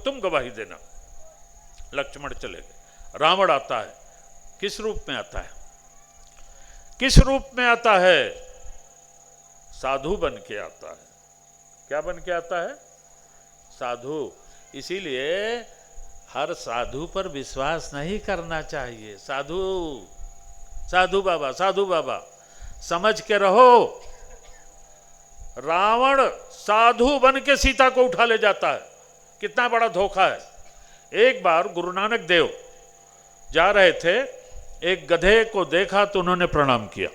तुम गवाही देना। लक्ष्मण चले गए। रावण आता है, किस रूप में आता है? किस रूप में आता है? साधु बन के आता है। क्या बन के आता है? साधु। इसीलिए हर साधु पर विश्वास नहीं करना चाहिए। साधु साधु बाबा, साधु बाबा समझ के रहो। रावण साधु बन के सीता को उठा ले जाता है। कितना बड़ा धोखा है। एक बार गुरु नानक देव जा रहे थे, एक गधे को देखा तो उन्होंने प्रणाम किया।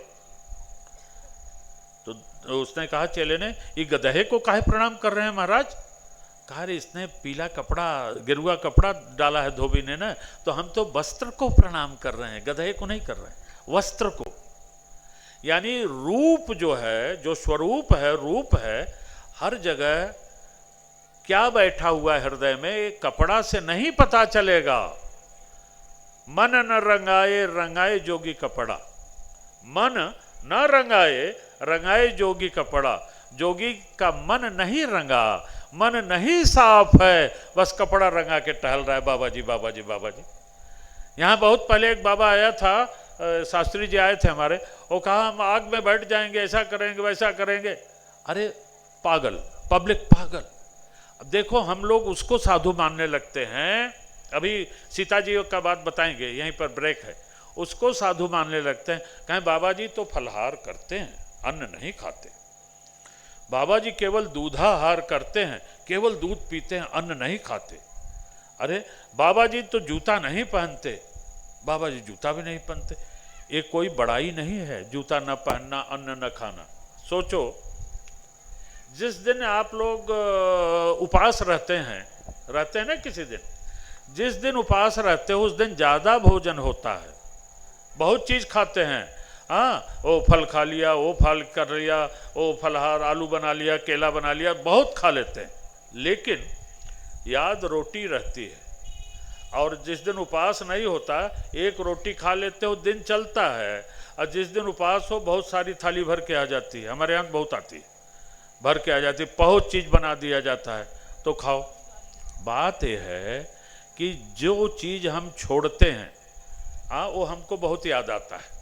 तो उसने कहा, चेले ने, ये गधे को काहे प्रणाम कर रहे हैं महाराज? कहा, इसने पीला कपड़ा, गिरुआ कपड़ा डाला है धोबी ने ना, तो हम तो वस्त्र को प्रणाम कर रहे हैं, गधे को नहीं कर रहे हैं, वस्त्र को। यानी रूप जो है, जो स्वरूप है, रूप है, हर जगह क्या बैठा हुआ है हृदय में, कपड़ा से नहीं पता चलेगा। मन न रंगाए रंगाए जोगी कपड़ा, मन न रंगाए रंगाए जोगी कपड़ा। जोगी का मन नहीं रंगा, मन नहीं साफ है, बस कपड़ा रंगा के टहल रहा है। बाबा जी, बाबा जी, बाबा जी। यहाँ बहुत पहले एक बाबा आया था, शास्त्री जी आए थे हमारे, वो कहा हम आग में बैठ जाएंगे, ऐसा करेंगे, वैसा करेंगे। अरे पागल, पब्लिक पागल। अब देखो हम लोग उसको साधु मानने लगते हैं। अभी सीता जी का बात बताएंगे, यहीं पर ब्रेक है। उसको साधु मानने लगते हैं। कहें बाबा जी तो फलहार करते हैं, अन्न नहीं खाते। बाबा जी केवल दूधाहार करते हैं, केवल दूध पीते हैं, अन्न नहीं खाते। अरे बाबा जी तो जूता नहीं पहनते, बाबा जी जूता भी नहीं पहनते। ये कोई बड़ाई नहीं है, जूता न पहनना, अन्न न खाना। सोचो, जिस दिन आप लोग उपास रहते हैं ना, किसी दिन, जिस दिन उपास रहते हो उस दिन ज़्यादा भोजन होता है, बहुत चीज़ खाते हैं। हाँ, वो फल खा लिया, वो फल कर लिया, वो फलहार, आलू बना लिया, केला बना लिया, बहुत खा लेते हैं। लेकिन याद रोटी रहती है। और जिस दिन उपास नहीं होता, एक रोटी खा लेते हो, दिन चलता है। और जिस दिन उपास हो, बहुत सारी थाली भर के आ जाती है। हमारे यहाँ बहुत आती है, भर के आ जाती है, बहुत चीज़ बना दिया जाता है, तो खाओ। बात यह है कि जो चीज़ हम छोड़ते हैं, वो हमको बहुत याद आता है।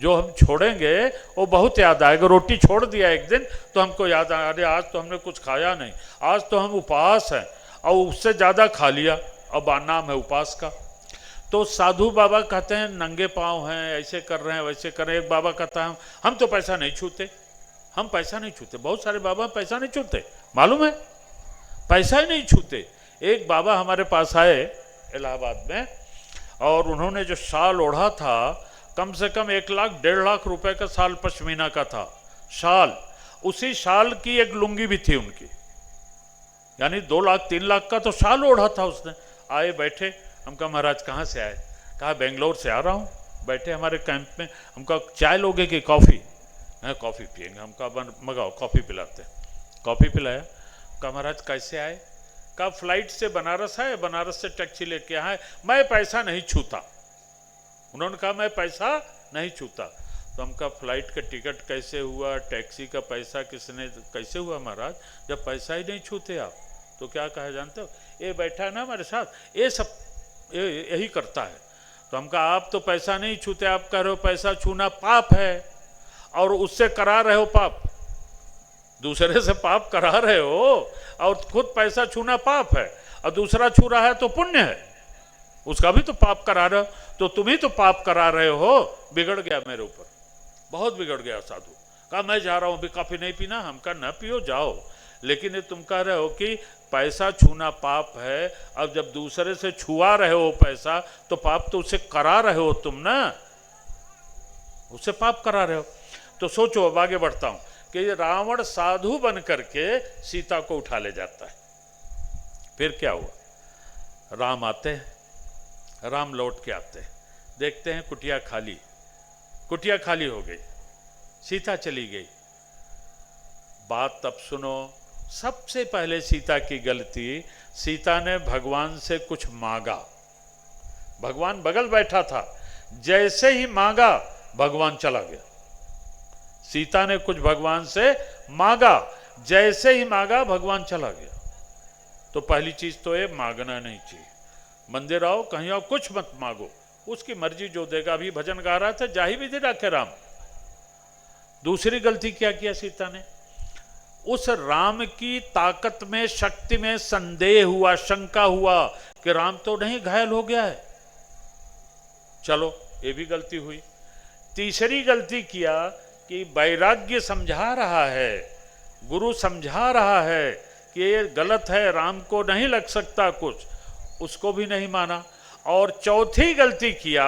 जो हम छोड़ेंगे वो बहुत याद आएगा। रोटी छोड़ दिया एक दिन तो हमको याद आया, अरे आज तो हमने कुछ खाया नहीं, आज तो हम उपवास हैं, और उससे ज़्यादा खा लिया, अब नाम है उपवास का। तो साधु बाबा कहते हैं नंगे पाँव हैं, ऐसे कर रहे हैं, वैसे कर रहे हैं। एक बाबा कहता है हम तो पैसा नहीं छूते, हम पैसा नहीं छूते। बहुत सारे बाबा पैसा नहीं छूते, मालूम है, पैसा ही नहीं छूते। एक बाबा हमारे पास आए इलाहाबाद में, और उन्होंने जो शाल ओढ़ा था, कम से कम 1 लाख 1.5 लाख रुपए का शाल पश्मीना का था शाल। उसी शाल की एक लुंगी भी थी उनकी, यानी 2 लाख 3 लाख का तो शाल ओढ़ा था उसने। आए बैठे, हम कहा महाराज कहाँ से आए? कहा बेंगलोर से आ रहा हूँ। बैठे हमारे कैंप में, हम कहा चाय लोगे कि कॉफ़ी? कॉफ़ी पियेंगे। हम कहा मंगाओ, कॉफ़ी पिलाते। कॉफ़ी पिलाया। कहा महाराज कैसे आए? कहा फ्लाइट से बनारस आए, बनारस से टैक्सी लेके आए, मैं पैसा नहीं छूता। उन्होंने कहा मैं पैसा नहीं छूता। तो हम कहा फ्लाइट का टिकट कैसे हुआ, टैक्सी का पैसा किसने, कैसे हुआ महाराज, जब पैसा ही नहीं छूते आप? तो क्या कहा जानते हो, ये बैठा है ना हमारे साथ, ये सब यही करता है। तो हम कहा आप तो पैसा नहीं छूते, आप कह रहे हो पैसा छूना पाप है, और उससे करा रहे हो पाप, दूसरे से पाप करा रहे हो, और खुद पैसा छूना पाप है, और दूसरा छू रहा है तो पुण्य है, उसका भी तो पाप करा रहे हो। तो तुम ही तो पाप करा रहे हो। बिगड़ गया मेरे ऊपर, बहुत बिगड़ गया साधु। कहा मैं जा रहा हूँ, अभी कॉफी नहीं पीना। हम कहा न पियो, जाओ, लेकिन ये तुम कह रहे हो कि पैसा छूना पाप है, अब जब दूसरे से छुआ रहे हो पैसा, तो पाप तो उसे करा रहे हो तुम ना, उससे पाप करा रहे हो। तो सोचो, अब आगे बढ़ता हूँ कि रावण साधु बन करके सीता को उठा ले जाता है। फिर क्या हुआ? राम आते हैं, राम लौट के आते हैं, देखते हैं कुटिया खाली, कुटिया खाली हो गई, सीता चली गई। बात तब सुनो, सबसे पहले सीता की गलती, सीता ने भगवान से कुछ मांगा। भगवान बगल बैठा था, जैसे ही मांगा भगवान चला गया। सीता ने कुछ भगवान से मांगा, जैसे ही मांगा भगवान चला गया। तो तो पहली चीज तो ये मांगना नहीं चाहिए। मंदिर आओ, कहीं आओ, कुछ मत मांगो, उसकी मर्जी जो देगा। अभी भजन गा रहा था, जाही भी दे राखे राम। दूसरी गलती क्या किया सीता ने? उस राम की ताकत में, शक्ति में संदेह हुआ, शंका हुआ कि राम तो नहीं घायल हो गया है। चलो ये भी गलती हुई। तीसरी गलती किया कि वैराग्य समझा रहा है, गुरु समझा रहा है कि ये गलत है, राम को नहीं लग सकता कुछ, उसको भी नहीं माना। और चौथी गलती किया